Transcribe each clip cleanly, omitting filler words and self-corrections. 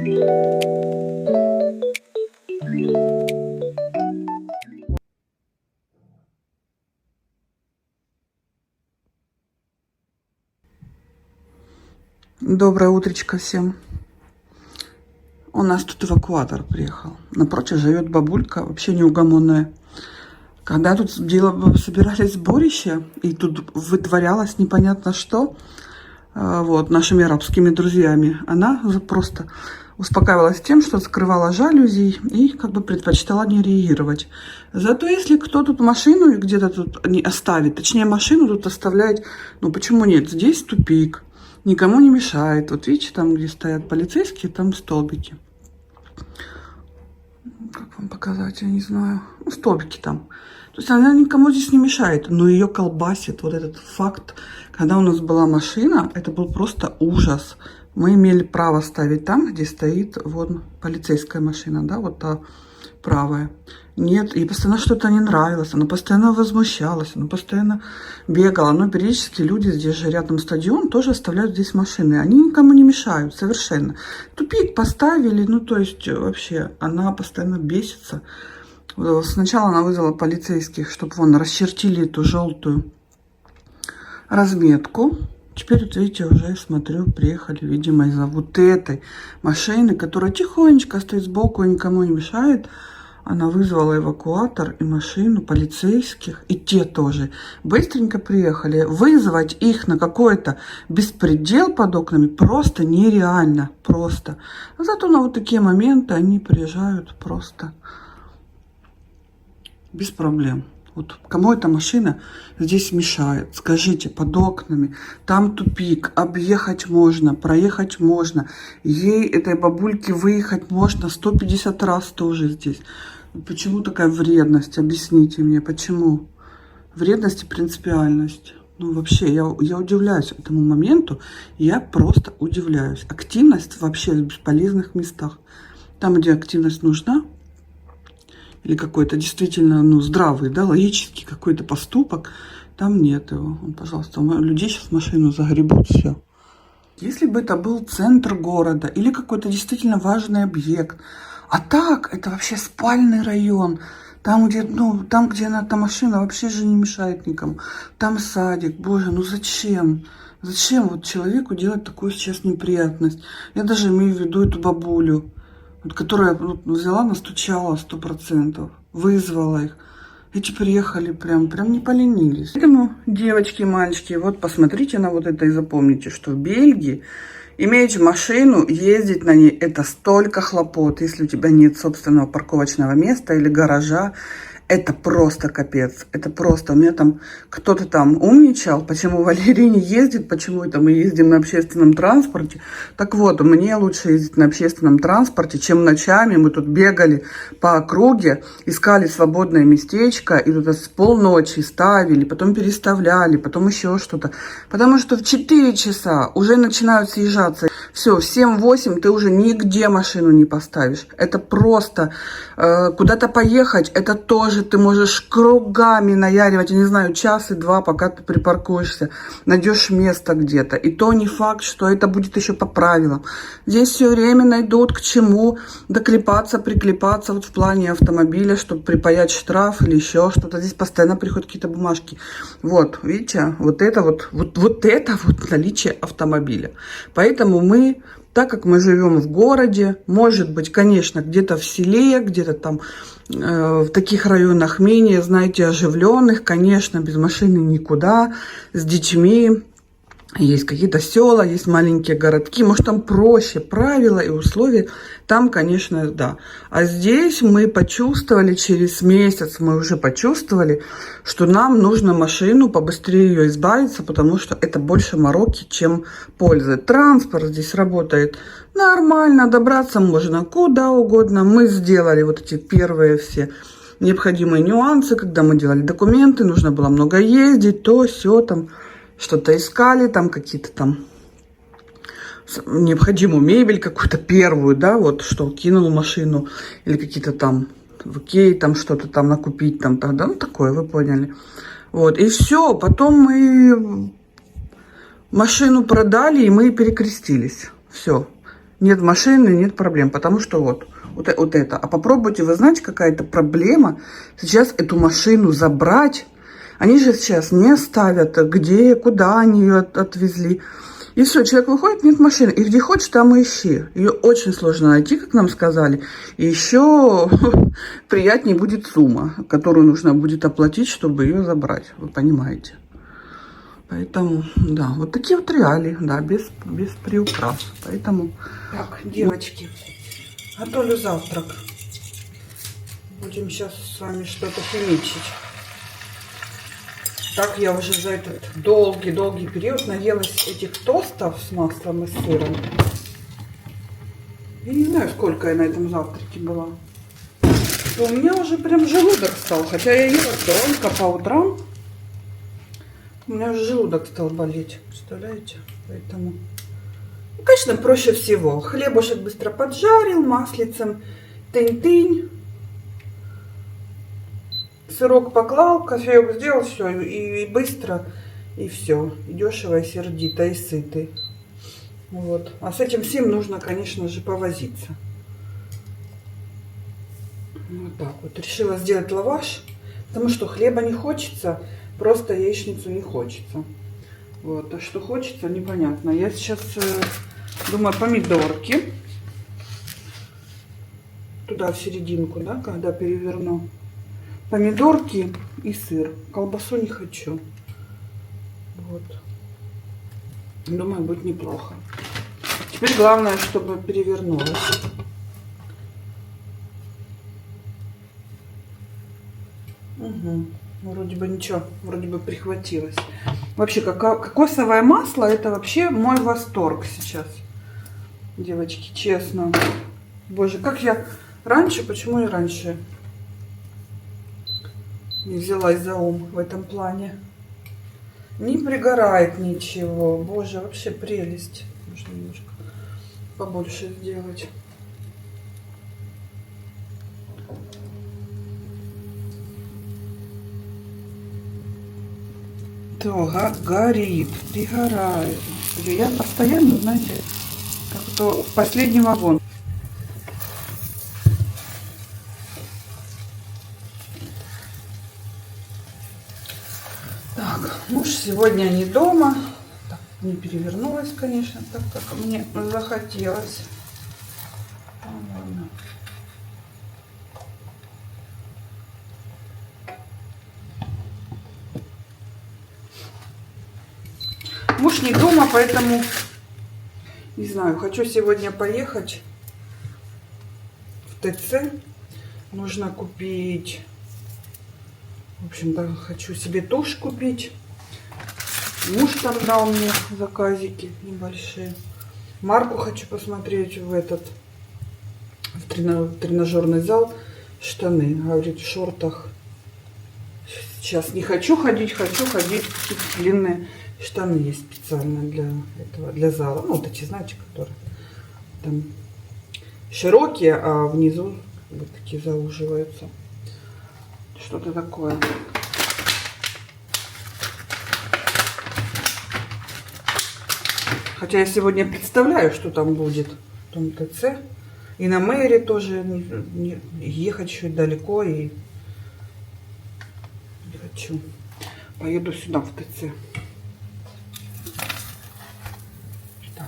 Доброе утречко всем. У нас тут эвакуатор приехал. Напротив живет бабулька, вообще неугомонная. Когда тут собирались сборища, и тут вытворялось непонятно что, вот, нашими арабскими друзьями, она просто успокаивалась тем, что скрывала жалюзи и как бы предпочитала не реагировать. Зато если кто тут машину где-то тут не оставит, точнее машину тут оставляет, ну почему нет, здесь тупик. Никому не мешает. Вот видите, там, где стоят полицейские, там столбики. Как вам показать, я не знаю. Ну, столбики там. То есть она никому здесь не мешает, но ее колбасит. Вот этот факт, когда у нас была машина, это был просто ужас. Мы имели право ставить там, где стоит вот полицейская машина, да, вот та правая. Нет, ей постоянно что-то не нравилось, она постоянно возмущалась, она постоянно бегала. Но периодически люди, здесь же рядом стадион, тоже оставляют здесь машины. Они никому не мешают совершенно. Тупик поставили, ну то есть вообще она постоянно бесится. Сначала она вызвала полицейских, чтобы вон расчертили эту желтую разметку. Теперь, вот видите, уже смотрю, приехали, видимо, из-за вот этой машины, которая тихонечко стоит сбоку и никому не мешает. Она вызвала эвакуатор и машину полицейских, и те тоже быстренько приехали. Вызвать их на какой-то беспредел под окнами просто нереально, просто. А зато на вот такие моменты они приезжают просто без проблем. Вот кому эта машина здесь мешает? Скажите, под окнами, там тупик, объехать можно, проехать можно. Ей, этой бабульке, выехать можно 150 раз тоже здесь. Почему такая вредность? Объясните мне, почему? Вредность и принципиальность. Ну, вообще, я удивляюсь этому моменту. Я просто удивляюсь. Активность вообще в бесполезных местах. Там, где активность нужна, или какой-то действительно, ну, здравый, да, логический какой-то поступок, там нет его. Пожалуйста, людей сейчас в машину загребут, все. Если бы это был центр города или какой-то действительно важный объект, а так, это вообще спальный район, там, где, ну, там, где эта машина вообще же не мешает никому. Там садик, боже, ну зачем? Зачем вот человеку делать такую сейчас неприятность? Я даже имею в виду эту бабулю, вот, которая вот, взяла, настучала 100%, вызвала их. Эти приехали прям не поленились. Поэтому, девочки, мальчики, вот посмотрите на вот это и запомните, что в Бельгии иметь машину, ездить на ней, это столько хлопот, если у тебя нет собственного парковочного места или гаража. Это просто капец. Это просто. У меня там кто-то там умничал, почему Валерий не ездит, почему это мы ездим на общественном транспорте. Так вот, мне лучше ездить на общественном транспорте, чем ночами. Мы тут бегали по округе, искали свободное местечко, и тут с полночи ставили, потом переставляли, потом еще что-то. Потому что в 4 часа уже начинают съезжаться. Все, в 7-8 ты уже нигде машину не поставишь. Это просто куда-то поехать, это тоже ты можешь кругами наяривать, я не знаю, час и два, пока ты припаркуешься, найдешь место где-то. И то не факт, что это будет еще по правилам. Здесь все время найдут к чему доклепаться, приклепаться вот в плане автомобиля, чтобы припаять штраф или еще что-то. Здесь постоянно приходят какие-то бумажки. Вот, видите, вот это вот наличие автомобиля. Поэтому мы, так как мы живем в городе, может быть, конечно, где-то в селе, где-то там в таких районах менее, знаете, оживленных, конечно, без машины никуда, с детьми. Есть какие-то села, есть маленькие городки, может, там проще правила и условия, там, конечно, да. А здесь мы почувствовали, через месяц мы уже почувствовали, что нам нужно машину, побыстрее ее избавиться, потому что это больше мороки, чем пользы. Транспорт здесь работает нормально, добраться можно куда угодно. Мы сделали вот эти первые все необходимые нюансы, когда мы делали документы, нужно было много ездить, то, сё, там, что-то искали, там какие-то там необходимую мебель какую-то первую, да, вот что кинул машину, или какие-то там в Икее там что-то там накупить, там тогда, ну такое, вы поняли. Вот, и все, потом мы машину продали, и мы перекрестились, все. нет машины, нет проблем, потому что вот это. А попробуйте, вы знаете, какая-то проблема сейчас эту машину забрать. Они же сейчас не оставят, где, куда они ее отвезли. И все, человек выходит, нет машины. И где хочешь, там и ищи. Ее очень сложно найти, как нам сказали. И еще приятнее будет сумма, которую нужно будет оплатить, чтобы ее забрать. Вы понимаете. Поэтому, да, вот такие вот реалии, да, без приукрас. Поэтому, так, девочки, готовлю завтрак. Будем сейчас с вами что-то химичить. Так я уже за этот долгий период наелась этих тостов с маслом и сыром. Я не знаю, сколько я на этом завтраке была. У меня уже прям желудок стал, хотя я ела только по утрам. У меня уже желудок стал болеть, представляете? Поэтому, ну, конечно, проще всего. Хлебушек быстро поджарил, маслицем тынь-тынь. Сырок поклал, кофеек сделал, все, и быстро, и все. И дешево, и сердито, и сытый. Вот. А с этим всем нужно, конечно же, повозиться. Вот так вот. Решила сделать лаваш, потому что хлеба не хочется, просто яичницу не хочется. Вот. А что хочется, непонятно. Я сейчас думаю, помидорки. Туда в серединку, да, когда переверну. Помидорки и сыр. Колбасу не хочу. Вот. Думаю, будет неплохо. Теперь главное, чтобы перевернулось. Угу. Вроде бы ничего, вроде бы прихватилось. Вообще, кокосовое масло, это вообще мой восторг сейчас. Девочки, честно. Боже, как я раньше, почему я раньше не взялась за ум в этом плане? Не пригорает ничего. Боже, вообще прелесть. Можно немножко побольше сделать. То горит, пригорает. Я постоянно, знаете, как-то в последний вагон. Так, муж сегодня не дома. Так, не перевернулась, конечно, так как мне захотелось. Ладно. Муж не дома, поэтому не знаю, хочу сегодня поехать в ТЦ. Нужно купить, в общем-то, хочу себе тушь купить. Муж там дал мне заказики небольшие. Марку хочу посмотреть в тренажерный зал. Штаны, говорит, в шортах. Сейчас не хочу ходить, хочу ходить в длинные штаны есть специально для этого, для зала. Ну, вот эти, знаете, которые там широкие, а внизу вот такие зауживаются. Что-то такое. Хотя я сегодня представляю, что там будет в том ТЦ. И на Мэри тоже ехать еще далеко. И не хочу. Поеду сюда, в ТЦ. Так.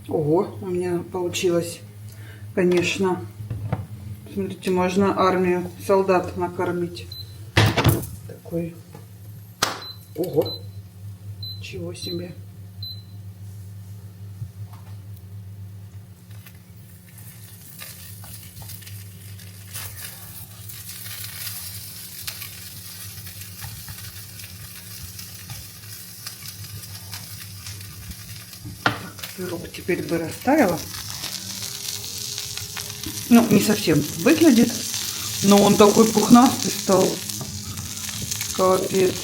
Ого, у меня получилось, конечно. Смотрите, можно армию солдат накормить. Такой. Ого. Чего себе. Так, пирог теперь бы расставила. Ну, не совсем выглядит, но он такой пухнастый стал. Капец.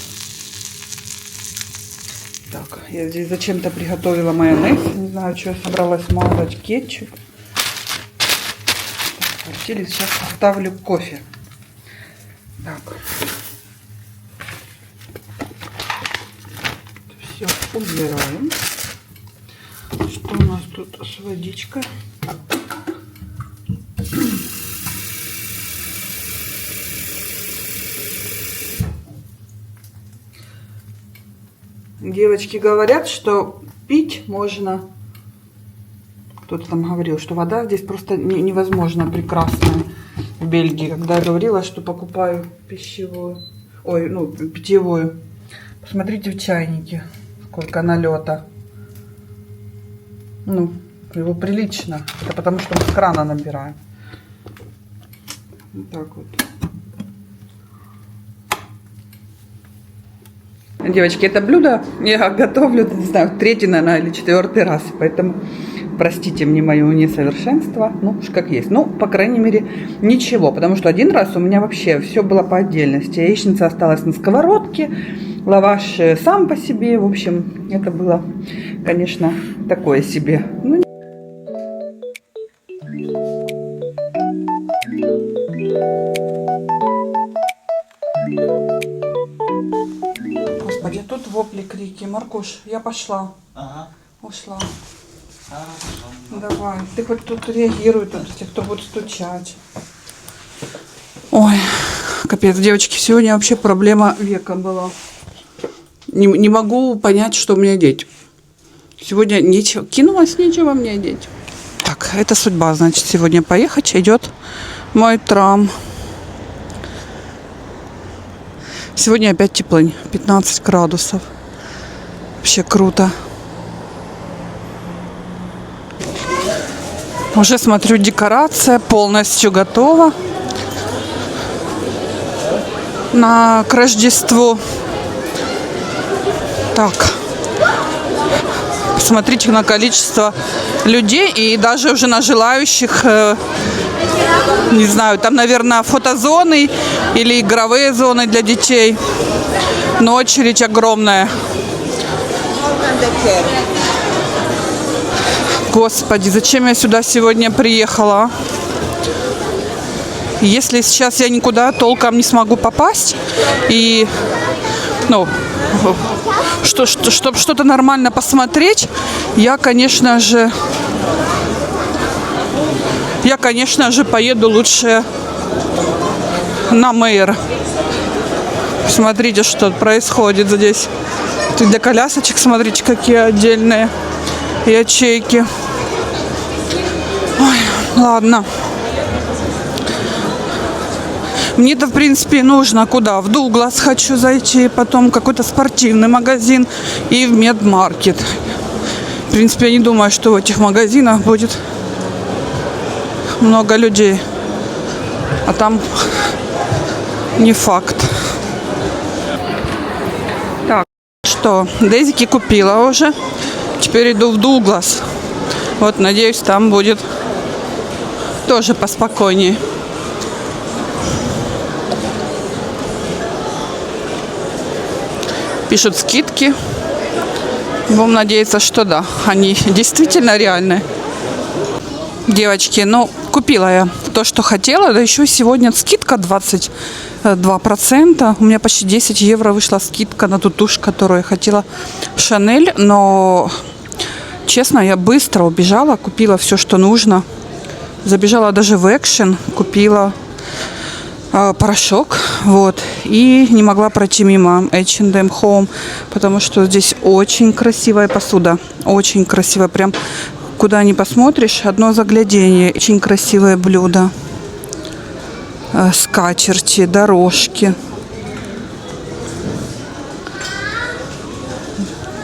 Так, я здесь зачем-то приготовила майонез. Не знаю, что я собралась мазать. Кетчуп. Так, сейчас ставлю кофе. Так. Все убираем. Что у нас тут? тут с водичкой. Девочки говорят, что пить можно. Кто-то там говорил, что вода здесь просто невозможно прекрасная в Бельгии. Когда я говорила, что покупаю пищевую, питьевую. Посмотрите в чайнике, сколько налета. Ну, его прилично. Это потому что мы с крана набираем. Вот так вот. Девочки, это блюдо я готовлю, не знаю, третий, наверное, или четвертый раз. Поэтому простите мне мое несовершенство. Ну, уж как есть. Ну, по крайней мере, ничего. Потому что один раз у меня вообще все было по отдельности. Яичница осталась на сковородке. Лаваш сам по себе. В общем, это было, конечно, такое себе. Ну, Господи, тут вопли, крики. Маркуш, я пошла. Ага. Ушла. Ага. Давай, ты хоть тут реагируй, тут те, кто будет стучать. Ой, капец, девочки, сегодня вообще проблема века была. Не могу понять, что мне одеть. Сегодня нечего, кинулось, нечего мне одеть. Так, это судьба, значит, сегодня поехать идет мой трам. Сегодня опять теплынь, 15 градусов. Вообще круто. Уже смотрю, декорация полностью готова к Рождеству. Так, посмотрите на количество людей и даже уже на желающих, не знаю, там, наверное, фотозоны или игровые зоны для детей. Но очередь огромная. Господи, зачем я сюда сегодня приехала? Если сейчас я никуда толком не смогу попасть и, чтобы что-то нормально посмотреть, я, конечно же, поеду лучше на Мейер. Смотрите, что происходит здесь. Тут для колясочек, смотрите, какие отдельные ячейки. Ой, ладно. Мне-то, в принципе, нужно куда? В Дуглас хочу зайти, потом какой-то спортивный магазин и в медмаркет. В принципе, я не думаю, что в этих магазинах будет много людей. А там не факт. Так, что, дезики купила уже. Теперь иду в Дуглас. Вот, надеюсь, там будет тоже поспокойнее. Пишут скидки. Будем надеяться, что да, они действительно реальные. Девочки, купила я то, что хотела. Да еще сегодня скидка 22%. У меня почти 10 евро вышла скидка на ту тушь, которую я хотела. Шанель. Но, честно, я быстро убежала. Купила все, что нужно. Забежала даже в Action. Купила порошок. Вот. И не могла пройти мимо H&M Home. Потому что здесь очень красивая посуда. Очень красивая. Прям куда ни посмотришь, одно заглядение. Очень красивое блюдо. Скатерти, дорожки.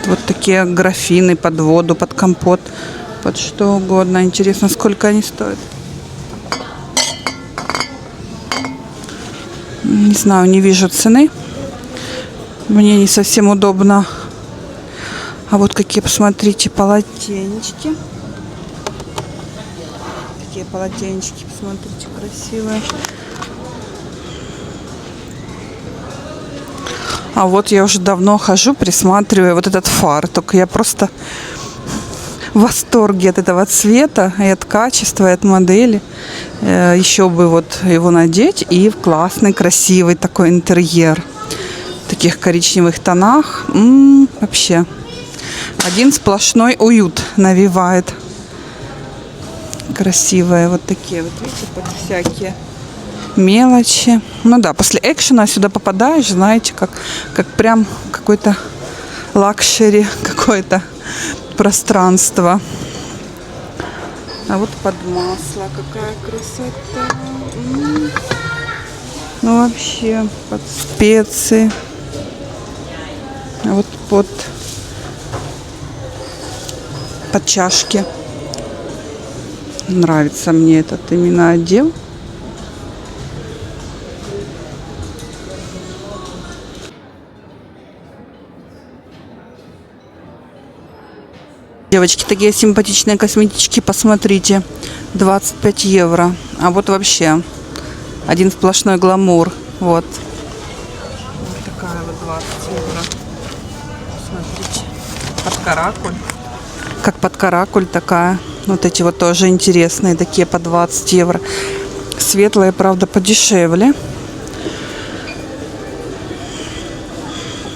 Вот такие графины под воду, под компот, под что угодно. Интересно, сколько они стоят. Не знаю, не вижу цены. Мне не совсем удобно. А вот какие, посмотрите, полотенечки. Такие полотенечки, посмотрите, красивые. А вот я уже давно хожу, присматриваю вот этот фар. Только я просто в восторге от этого цвета, и от качества, и от модели. Еще бы вот его надеть и в классный, красивый такой интерьер. В таких коричневых тонах. Вообще. Один сплошной уют навевает. красивые. Вот такие вот, видите, под всякие мелочи. Ну да, после экшена сюда попадаешь, знаете, как прям какой-то лакшери, какое-то пространство. А вот под масло какая красота. Ну вообще, под специи. А вот под чашки. Нравится мне этот именно отдел. Девочки, такие симпатичные косметички, посмотрите, 25 евро. А вот вообще один сплошной гламур. Вот. Вот такая вот 20 евро. Смотрите, под каракуль. Как под каракуль такая. Вот эти вот тоже интересные, такие по 20 евро. Светлые, правда, подешевле.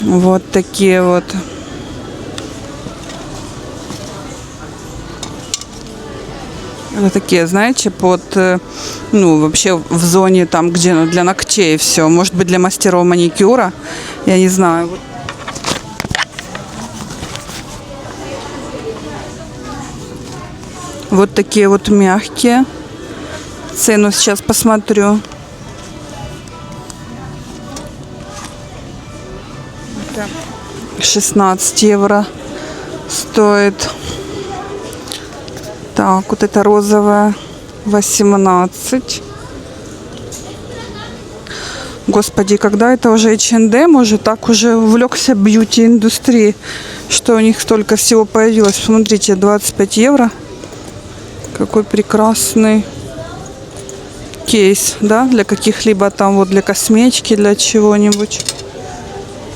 Вот такие вот. Это такие, знаете, под, ну, вообще в зоне там, где для ногтей все. Может быть, для мастеров маникюра. Я не знаю. Вот такие вот мягкие. Цену сейчас посмотрю. Это 16 евро стоит. Так, вот это розовая 18. Господи, когда это уже H&M уже так уже увлекся бьюти-индустрией, что у них столько всего появилось. Смотрите, 25 евро. Какой прекрасный кейс, да, для каких-либо там, вот для косметики, для чего-нибудь.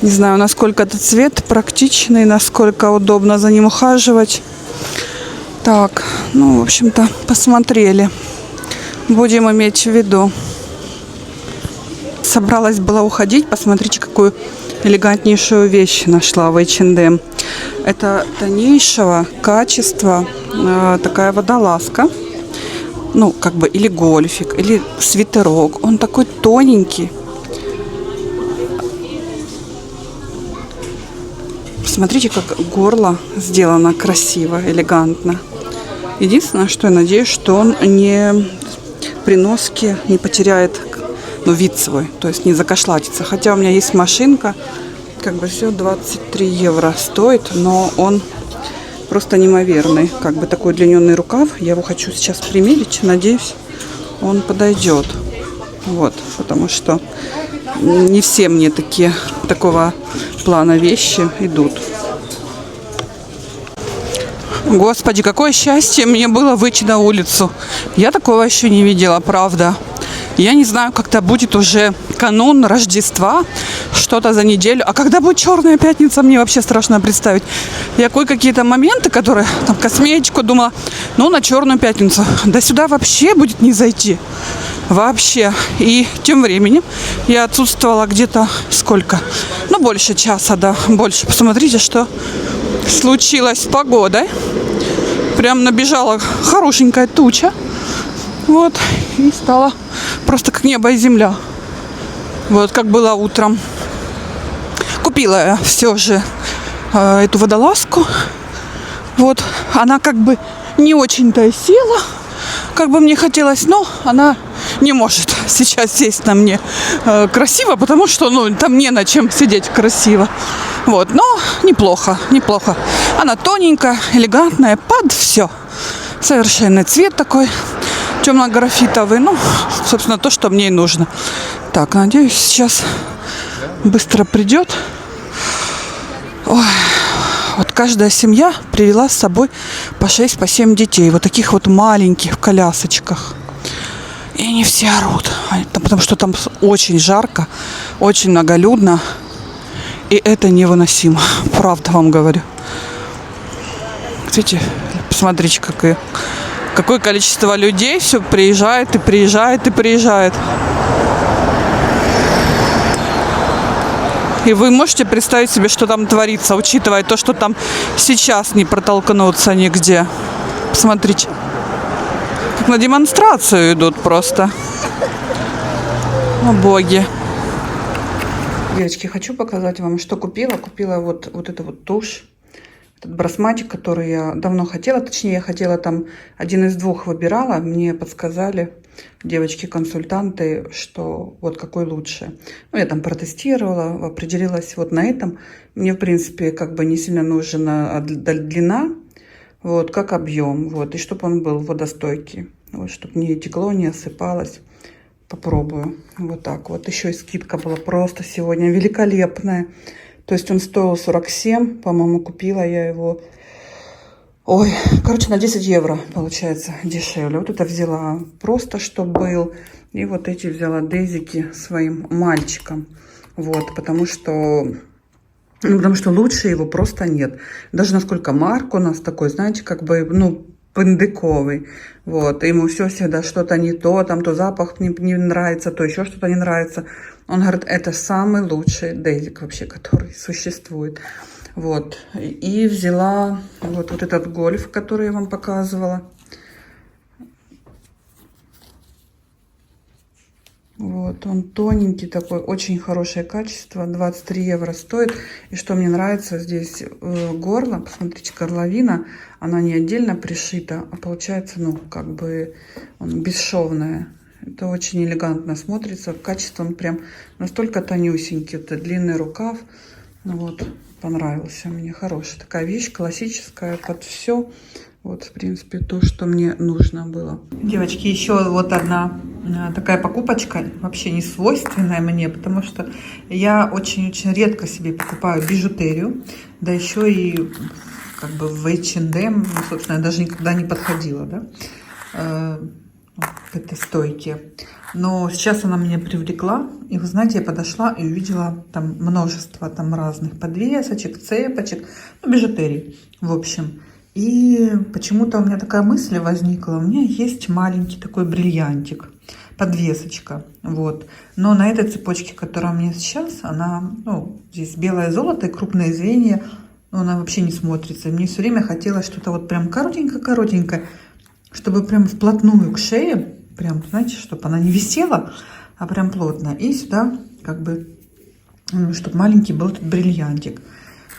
Не знаю, насколько этот цвет практичный, насколько удобно за ним ухаживать. Так, ну, в общем-то, посмотрели. Будем иметь в виду. Собралась была уходить. Посмотрите, какую элегантнейшую вещь нашла в H&M. Это тонейшего качества такая водолазка. Ну, как бы или гольфик, или свитерок. Он такой тоненький. Смотрите, как горло сделано красиво, элегантно. Единственное, что я надеюсь, что он не при носке не потеряет, ну, вид свой, то есть не закашлатится. Хотя у меня есть машинка, как бы все 23 евро стоит, но он просто неимоверный. Как бы такой удлиненный рукав. Я его хочу сейчас примерить, надеюсь, он подойдет. Вот, потому что не все мне такого плана вещи идут. Господи, какое счастье мне было выйти на улицу. Я такого еще не видела, правда. Я не знаю, когда будет уже канун Рождества, что-то за неделю. А когда будет Черная пятница, мне вообще страшно представить. Я кое-какие-то моменты, которые, там, косметику, думала, ну, на Черную пятницу. Да сюда вообще будет не зайти. Вообще. И тем временем я отсутствовала где-то сколько? Ну, больше часа, да, больше. Посмотрите, что случилось с погодой. Прям набежала хорошенькая туча. Вот. И стало просто как небо и земля. Вот как было утром. Купила я все же эту водолазку. Вот. Она как бы не очень-то и села, как бы мне хотелось, но она не может сейчас сесть на мне красиво, потому что, ну, там не на чем сидеть красиво. Вот, но неплохо, неплохо. Она тоненькая, элегантная, под все. Совершенный цвет такой, темно-графитовый. Ну, собственно, то, что мне и нужно. Так, надеюсь, сейчас быстро придет. Ой. Вот каждая семья привела с собой по 6, по 7 детей. Вот таких вот маленьких в колясочках. И они все орут. Потому что там очень жарко, очень многолюдно. И это невыносимо. Правда вам говорю. Видите, посмотрите, какое количество людей все приезжает и приезжает и приезжает. И вы можете представить себе, что там творится, учитывая то, что там сейчас не протолкнуться нигде. Посмотрите. как на демонстрацию идут просто. О боги. Девочки, хочу показать вам, что купила. Купила вот эту вот тушь. Этот брасматик, который я давно хотела. Точнее, я хотела там один из двух выбирала. Мне подсказали девочки-консультанты, что вот какой лучше. Ну, я там протестировала, определилась вот на этом. Мне, в принципе, как бы не сильно нужна длина, вот, как объем. Вот, и чтобы он был водостойкий. Вот, чтобы не текло, не осыпалось. Попробую. Вот так вот. Еще и скидка была просто сегодня великолепная. То есть он стоил 47. По-моему, купила я его... Ой, короче, на 10 евро, получается, дешевле. Вот это взяла просто, что был. И вот эти взяла дезики своим мальчикам. Вот, потому что лучше его просто нет. Даже насколько Марк у нас такой, знаете, как бы, ну, пындыковый. Вот, ему все всегда что-то не то, там то запах не нравится, то еще что-то не нравится. Он говорит, это самый лучший дезик вообще, который существует. Вот, и взяла вот этот гольф, который я вам показывала. Вот, он тоненький такой, очень хорошее качество, 23 евро стоит. И что мне нравится, здесь горло, посмотрите, горловина, она не отдельно пришита, а получается, ну, как бы он бесшовная. Это очень элегантно смотрится, качество он прям настолько тонюсенький, это длинный рукав, ну вот, понравился мне, хорошая такая вещь, классическая, под все. Вот, в принципе, то, что мне нужно было. Девочки, еще вот одна такая покупочка, вообще не свойственная мне, потому что я очень-очень редко себе покупаю бижутерию, да еще и как бы в H&M, собственно, я даже никогда не подходила, да, к этой стойке. Но сейчас она меня привлекла, и вы знаете, я подошла и увидела там множество там разных подвесочек, цепочек, ну, бижутерии, в общем. И почему-то у меня такая мысль возникла. У меня есть маленький такой бриллиантик, подвесочка, вот. Но на этой цепочке, которая у меня сейчас, она, ну, здесь белое золото и крупные звенья, но она вообще не смотрится. И мне все время хотелось что-то вот прям коротенькое-коротенькое, чтобы прям вплотную к шее, прям, знаете, чтобы она не висела, а прям плотно. И сюда как бы, чтобы маленький был этот бриллиантик.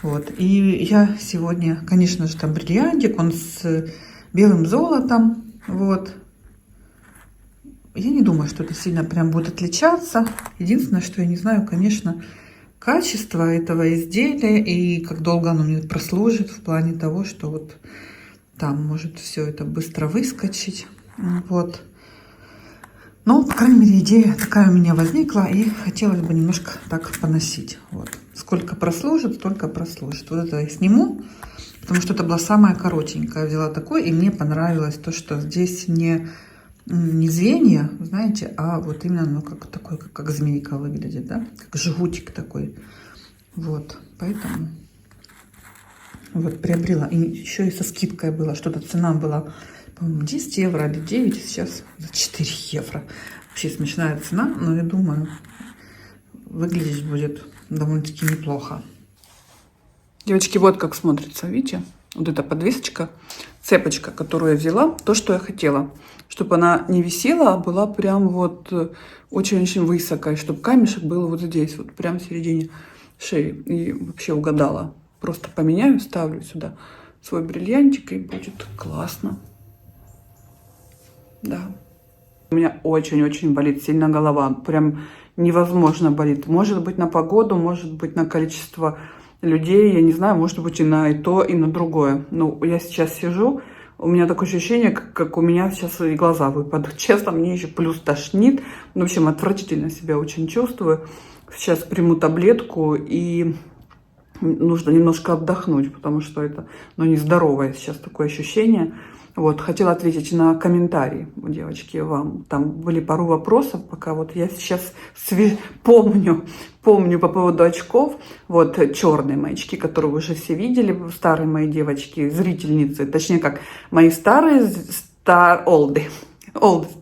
Вот, и я сегодня, конечно же, там бриллиантик, он с белым золотом, вот. Я не думаю, что это сильно прям будет отличаться. Единственное, что я не знаю, конечно, качество этого изделия и как долго оно мне прослужит в плане того, что вот там может все это быстро выскочить, вот. Но, по крайней мере, идея такая у меня возникла, и хотелось бы немножко так поносить. Вот. Сколько прослужит, столько прослужит. Вот это я сниму, потому что это была самая коротенькая. Взяла такой, и мне понравилось то, что здесь не звенья, знаете, а вот именно, ну, как такой, как змейка выглядит, да, как жгутик такой. Вот, поэтому вот приобрела. И еще и со скидкой было, что-то цена была, по-моему, 10 евро или 9, сейчас за 4 евро. Вообще смешная цена, но я думаю, выглядеть будет довольно-таки неплохо. Девочки, вот как смотрится, видите? Вот эта подвесочка, цепочка, которую я взяла, то, что я хотела. Чтобы она не висела, а была прям вот очень-очень высокая, чтобы камешек был вот здесь, вот прям в середине шеи. И вообще угадала. Просто поменяю, ставлю сюда свой бриллиантик, и будет классно. Да. У меня очень-очень болит сильно голова. Прям невозможно болит. Может быть, на погоду, может быть, на количество людей. Я не знаю, может быть, и на то, и на другое. Ну, я сейчас сижу, у меня такое ощущение, как у меня сейчас и глаза выпадут. Честно, мне еще плюс тошнит. В общем, отвратительно себя очень чувствую. Сейчас приму таблетку, и нужно немножко отдохнуть, потому что это, ну, нездоровое сейчас такое ощущение. Вот, хотела ответить на комментарии, девочки, вам. Там были пару вопросов, пока вот я сейчас помню по поводу очков. Вот черные мои очки, которые вы уже все видели, старые мои девочки, зрительницы, точнее как, мои старые,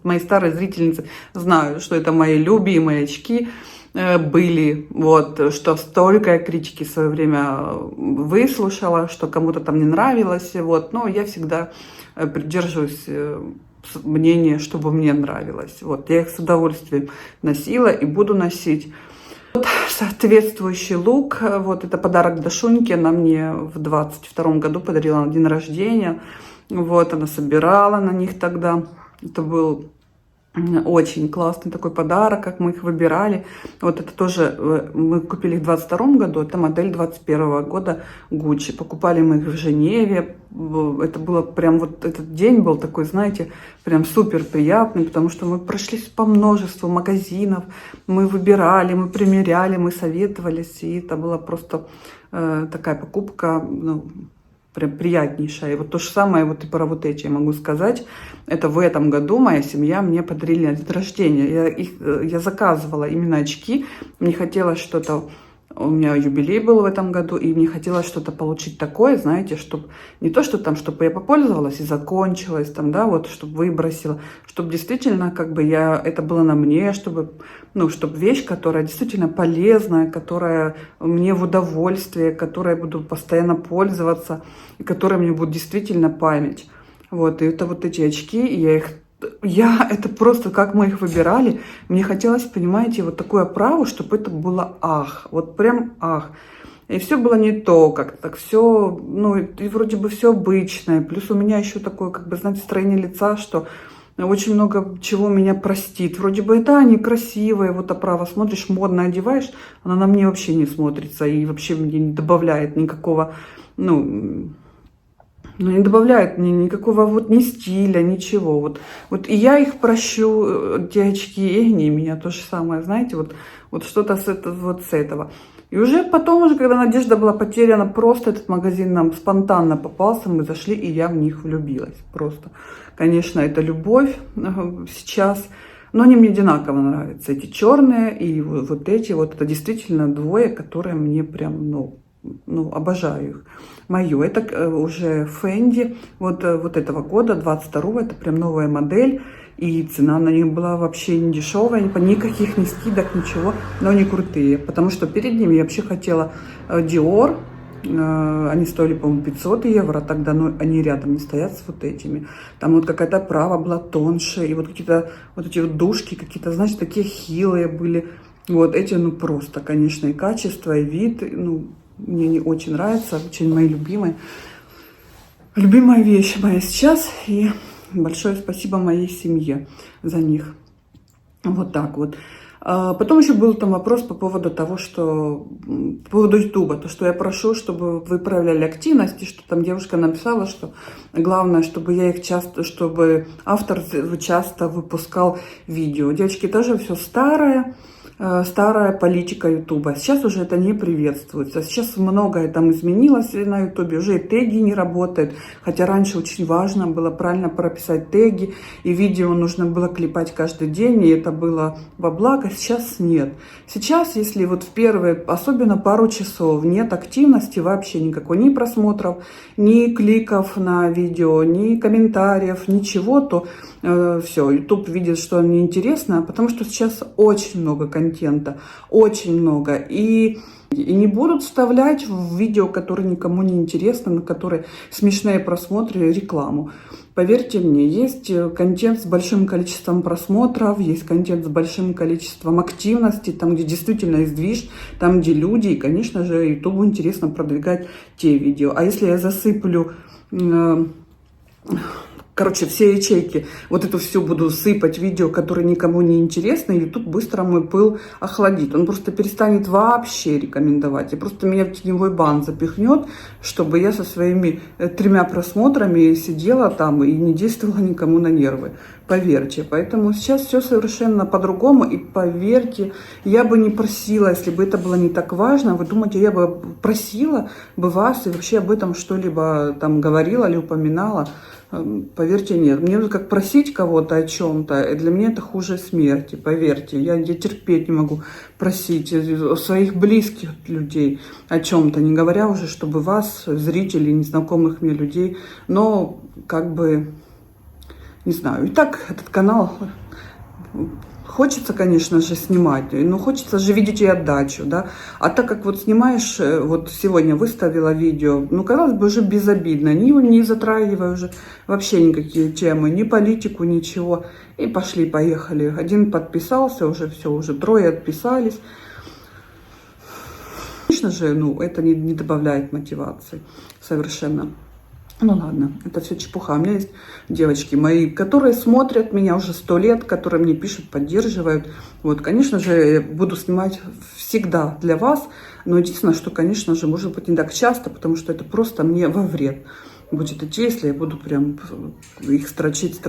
мои старые зрительницы знают, что это мои любимые очки были, вот, что столько я критики в свое время выслушала, что кому-то там не нравилось, вот, но я всегда придерживаюсь мнение, чтобы мне нравилось. Вот, я их с удовольствием носила и буду носить. Вот соответствующий лук, вот это подарок Дашуньке, она мне в 22 году подарила на день рождения. Вот, она собирала на них тогда. Это был очень классный такой подарок, как мы их выбирали. Вот это тоже мы купили их в 22 году, это модель 21 года Gucci. Покупали мы их в Женеве. Это было прям вот этот день был такой, знаете, прям супер приятный, потому что мы прошлись по множеству магазинов, мы выбирали, мы примеряли, мы советовались, и это была просто такая покупка, ну, прям приятнейшая. И вот то же самое вот и про вот эти я могу сказать. Это в этом году моя семья мне подарили на день рождения. Я заказывала именно очки. Мне хотелось что-то... У меня юбилей был в этом году, и мне хотелось что-то получить такое, знаете, чтобы не то, что там, чтобы я попользовалась и закончилась, там, да, вот, чтобы выбросила, чтобы действительно, как бы это было на мне, чтобы, ну, чтобы вещь, которая действительно полезная, которая мне в удовольствие, которой я буду постоянно пользоваться, и которая мне будет действительно память. Вот, и это вот эти очки, и это просто, как мы их выбирали, мне хотелось, понимаете, вот такую оправу, чтобы это было ах, вот прям ах. И все было не то, как-то так все, ну, и вроде бы все обычное. Плюс у меня еще такое, как бы, знаете, строение лица, что очень много чего меня простит. Вроде бы это некрасивая вот оправа, смотришь, модно одеваешь, она на мне вообще не смотрится и вообще мне не добавляет никакого, не добавляет мне никакого вот ни стиля, ничего. Вот и я их прощу, те очки, и они меня то же самое, знаете, вот что-то с этого. И уже потом, уже когда надежда была потеряна, просто этот магазин нам спонтанно попался, мы зашли, и я в них влюбилась просто. Конечно, это любовь сейчас, но они мне одинаково нравятся. Эти черные и вот эти, вот это действительно двое, которые мне прям, обожаю их. Мое, это уже Fendi, вот этого года, 22-го, это прям новая модель, и цена на них была вообще не дешевая, никаких ни скидок, ничего, но они крутые, потому что перед ними я вообще хотела Dior, они стоили, по-моему, 500 евро тогда, но они рядом не стоят с вот этими. Там вот какая-то оправа была тоньше, и вот какие-то вот эти вот дужки какие-то, знаете, такие хилые были. Вот эти, просто, конечно, и качество, и вид, мне не очень нравится, очень мои любимые. Любимая вещь моя сейчас, и большое спасибо моей семье за них. Вот так вот. Потом еще был там вопрос по поводу того, по поводу Ютуба, то, что я прошу, чтобы вы проявляли активность, и что там девушка написала, что главное, чтобы автор часто выпускал видео. Девочки, тоже все старая политика Ютуба. Сейчас уже это не приветствуется. Сейчас многое там изменилось на Ютубе. Уже и теги не работают. Хотя раньше очень важно было правильно прописать теги. И видео нужно было клепать каждый день. И это было во благо. Сейчас нет. Сейчас, если вот в первые, особенно пару часов, нет активности вообще никакой. Ни просмотров, ни кликов на видео, ни комментариев, ничего, то все, YouTube видит, что неинтересно, потому что сейчас очень много контента, очень много, и не будут вставлять в видео, которые никому не интересны, на которые смешные просмотры, рекламу. Поверьте мне, есть контент с большим количеством просмотров, есть контент с большим количеством активности, там, где действительно есть движ, там, где люди, и, конечно же, YouTube интересно продвигать те видео. А если я засыплю... все ячейки, вот это все буду сыпать видео, которые никому не интересны, и YouTube быстро мой пыл охладит. Он просто перестанет вообще рекомендовать. И просто меня в теневой бан запихнет, чтобы я со своими 3 просмотрами сидела там и не действовала никому на нервы. Поверьте. Поэтому сейчас все совершенно по-другому. И поверьте, я бы не просила, если бы это было не так важно. Вы думаете, я бы просила бы вас и вообще об этом что-либо там говорила или упоминала? Поверьте, нет. Мне как просить кого-то о чем-то, для меня это хуже смерти, поверьте. Я терпеть не могу просить своих близких людей о чем-то, не говоря уже, чтобы вас, зрителей, незнакомых мне людей, но как бы, не знаю. И так этот канал хочется, конечно же, снимать, но хочется же видеть и отдачу, да. А так как вот снимаешь, вот сегодня выставила видео, ну, казалось бы, уже безобидно, не затрагивая уже вообще никакие темы, ни политику, ничего. И пошли-поехали. Один подписался, уже все, уже 3 отписались. Конечно же, ну, это не добавляет мотивации совершенно. Ну ладно, это все чепуха. У меня есть девочки мои, которые смотрят меня уже 100 лет, которые мне пишут, поддерживают. Вот, конечно же, я буду снимать всегда для вас, но единственное, что, конечно же, может быть не так часто, потому что это просто мне во вред будет идти, если я буду прям их строчить,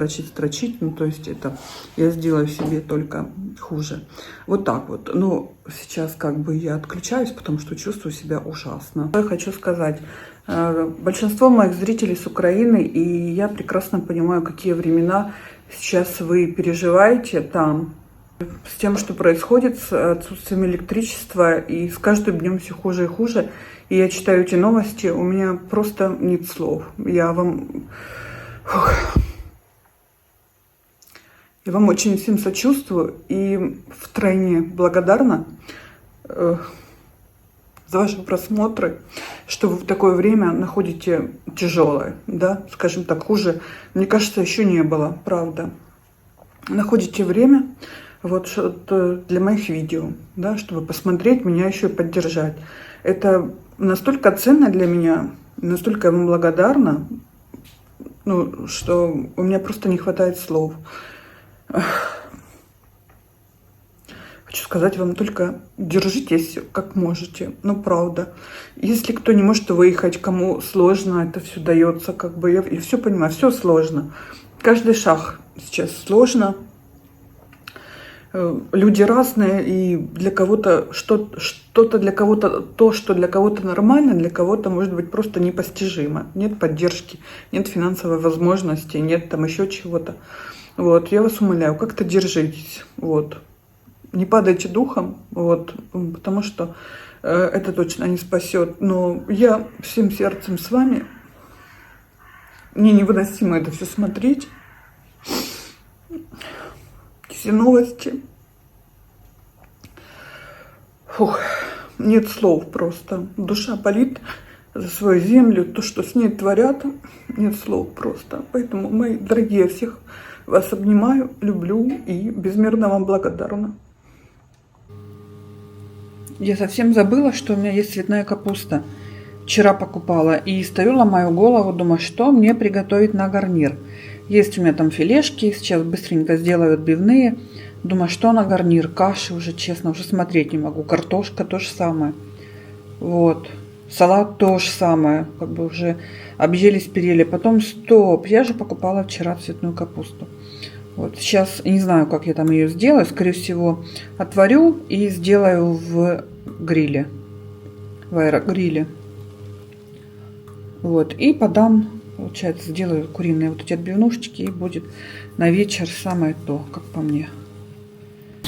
ну, то есть это я сделаю себе только хуже. Вот так вот. Но сейчас как бы я отключаюсь, потому что чувствую себя ужасно. Я хочу сказать, большинство моих зрителей с Украины, и я прекрасно понимаю, какие времена сейчас вы переживаете там, с тем, что происходит, с отсутствием электричества, и с каждым днем все хуже и хуже. И я читаю эти новости, у меня просто нет слов. Я вам очень всем сочувствую и втройне благодарна за ваши просмотры, что вы в такое время находите тяжелое, да, скажем так, хуже, мне кажется, еще не было, правда. Находите время вот для моих видео, да, чтобы посмотреть меня еще и поддержать. Это настолько ценно для меня, настолько я вам благодарна, ну, что у меня просто не хватает слов. Хочу сказать вам только, держитесь как можете, ну, правда. Если кто не может выехать, кому сложно, это все дается, как бы, я все понимаю, все сложно. Каждый шаг сейчас сложно. Люди разные, и для кого-то что-то для кого-то, то, что для кого-то нормально, для кого-то может быть просто непостижимо. Нет поддержки, нет финансовой возможности, нет там еще чего-то. Вот, я вас умоляю, как-то держитесь, вот. Не падайте духом, вот, потому что это точно не спасет. Но я всем сердцем с вами. Мне невыносимо это все смотреть. Все новости. Фух, нет слов просто. Душа болит за свою землю, то, что с ней творят, нет слов просто. Поэтому, мои дорогие, всех вас обнимаю, люблю и безмерно вам благодарна. Я совсем забыла, что у меня есть цветная капуста. Вчера покупала и стою, ломаю голову, думаю, что мне приготовить на гарнир. Есть у меня там филешки, сейчас быстренько сделаю отбивные. Думаю, что на гарнир, каши уже, честно, уже смотреть не могу. Картошка то же самое. Вот. Салат то же самое. Как бы уже объелись, перели. Потом стоп, я же покупала вчера цветную капусту. Вот сейчас не знаю, как я там ее сделаю. Скорее всего, отварю и сделаю в гриле. В аэрогриле. Вот. И подам, получается, сделаю куриные вот эти отбивнушечки. И будет на вечер самое то, как по мне.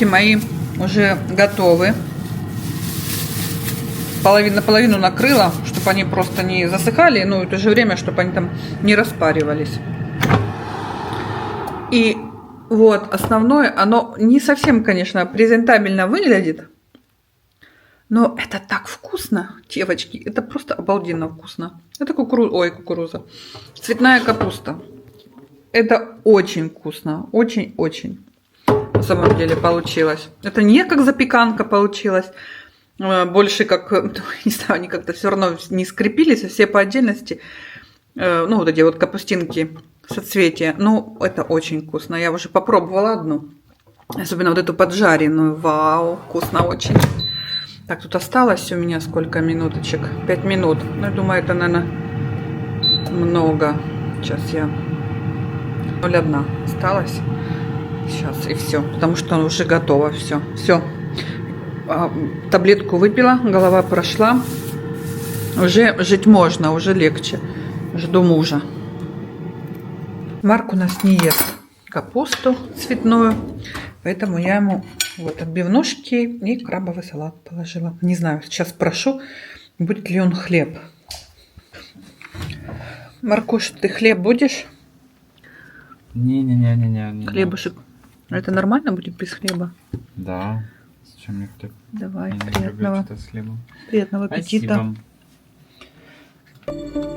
Мои уже готовы. Наполовину накрыла, чтобы они просто не засыхали. Ну, и в то же время, чтобы они там не распаривались. И вот основное, оно не совсем, конечно, презентабельно выглядит. Но это так вкусно, девочки. Это просто обалденно вкусно. Это кукуруза. Цветная капуста. Это очень вкусно. Очень-очень. На самом деле получилось. Это не как запеканка получилась. Больше как, не знаю, они как-то все равно не скрепились, а все по отдельности. Ну, вот эти вот капустинки соцветия. Ну, это очень вкусно. Я уже попробовала одну. Особенно вот эту поджаренную. Вау, вкусно очень. Так, тут осталось у меня сколько минуточек? 5 минут. Ну, я думаю, это, наверное, много. Сейчас я... 0,1 осталось. Сейчас, и все. Потому что уже готово. Все. Все. Таблетку выпила, голова прошла. Уже жить можно, уже легче. Жду мужа. Марк у нас не ест капусту цветную. Поэтому я ему вот отбивнушки и крабовый салат положила. Не знаю, сейчас спрошу, будет ли он хлеб. Маркуш, ты хлеб будешь? Не. Хлебушек. Это нормально будет без хлеба? Да. Зачем мне хлеб? Давай, Я не люблю приятного. что-то с хлебом. Приятного аппетита. Спасибо.